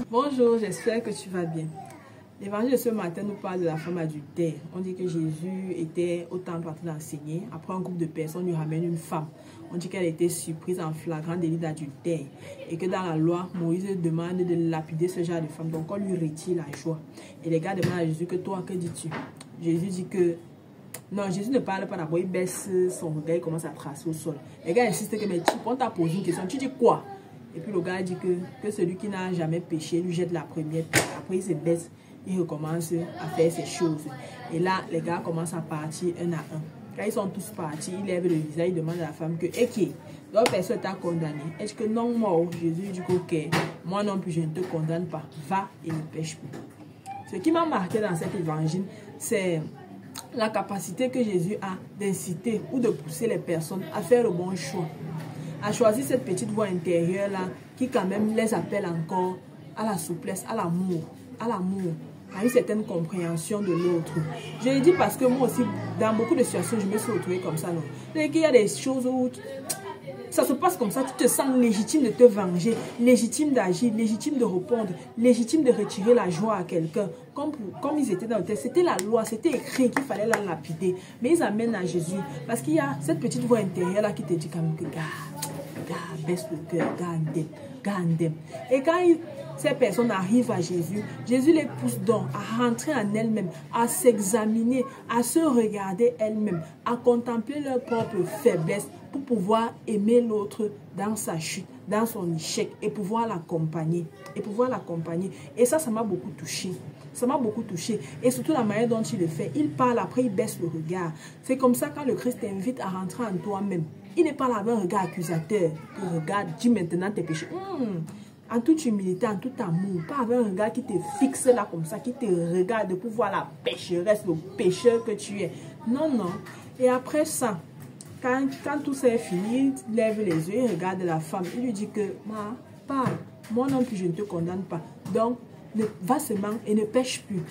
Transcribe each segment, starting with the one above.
Bonjour, j'espère que tu vas bien. L'évangile de ce matin nous parle de la femme adultère. On dit que Jésus était au temple en train d'enseigner. Après, un groupe de personnes lui ramène une femme. On dit qu'elle était surprise en flagrant délit d'adultère. Et que dans la loi, Moïse demande de lapider ce genre de femme. Donc, on lui retire la joie. Et les gars demandent à Jésus que toi, que dis-tu? Jésus dit que... Non, Jésus ne parle pas d'abord. Il baisse son regard, il commence à tracer au sol. Les gars insistent que, mais on t'a posé une question. Tu dis quoi? Et puis le gars dit que celui qui n'a jamais péché lui jette la première pierre. Après, il se baisse, il recommence à faire ses choses. Et là, les gars commencent à partir un à un. Quand ils sont tous partis, il lève le visage, il demande à la femme que, ok, d'autres personnes t'a condamné. Est-ce que non, moi, Jésus dit que, ok, moi non plus, je ne te condamne pas. Va et ne pêche plus. Ce qui m'a marqué dans cet évangile, c'est la capacité que Jésus a d'inciter ou de pousser les personnes à faire le bon choix. À choisir cette petite voix intérieure là qui quand même les appelle encore à la souplesse, à l'amour, à une certaine compréhension de l'autre. Je le dis parce que moi aussi, dans beaucoup de situations, je me suis retrouvée comme ça. Il y a des choses où ça se passe comme ça, tu te sens légitime de te venger, légitime d'agir, légitime de répondre, légitime de retirer la joie à quelqu'un. Comme ils étaient dans le texte, c'était la loi, c'était écrit qu'il fallait la lapider. Mais ils amènent à Jésus parce qu'il y a cette petite voix intérieure là qui te dit quand même que baisse le cœur, garde. Et quand ces personnes arrivent à Jésus, Jésus les pousse donc à rentrer en elles-mêmes, à s'examiner, à se regarder elles-mêmes, à contempler leur propre faiblesse pour pouvoir aimer l'autre dans sa chute, dans son échec et pouvoir l'accompagner. Et ça m'a beaucoup touché. Ça m'a beaucoup touché. Et surtout la manière dont il le fait. Il parle, après il baisse le regard. C'est comme ça quand le Christ t'invite à rentrer en toi-même. Il n'est pas là avec un regard accusateur. Il regarde, dis maintenant tes péchés. En toute humilité, en tout amour. Pas avec un regard qui te fixe là comme ça, qui te regarde pour voir la pécheresse, le pécheur que tu es. Non. Et après ça, quand tout ça est fini, il lève les yeux, il regarde la femme. Il lui dit que, parle. Moi non plus, je ne te condamne pas. Donc, va seulement et ne pêche plus.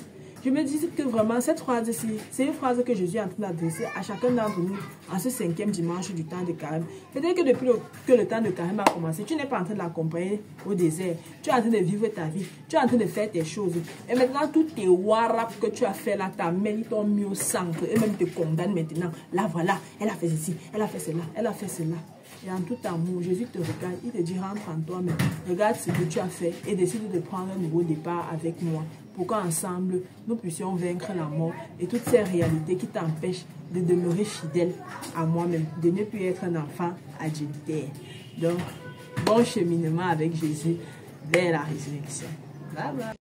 Je me dis que vraiment, cette phrase-ci, c'est une phrase que Jésus est en train d'adresser à chacun d'entre nous en ce 5e dimanche du temps de carême. Peut-être que depuis que le temps de carême a commencé, tu n'es pas en train de l'accompagner au désert. Tu es en train de vivre ta vie. Tu es en train de faire tes choses. Et maintenant, tous tes warap que tu as fait là, ta main, ils t'ont mis au centre. Et même te condamnent maintenant. Là, voilà, elle a fait ceci, elle a fait cela, elle a fait cela. Et en tout amour, Jésus te regarde, il te dit rentre en toi-même, regarde ce que tu as fait et décide de prendre un nouveau départ avec moi pour qu'ensemble nous puissions vaincre la mort et toutes ces réalités qui t'empêchent de demeurer fidèle à moi-même, de ne plus être un enfant adultère. Donc, bon cheminement avec Jésus vers la résurrection. Bye bye.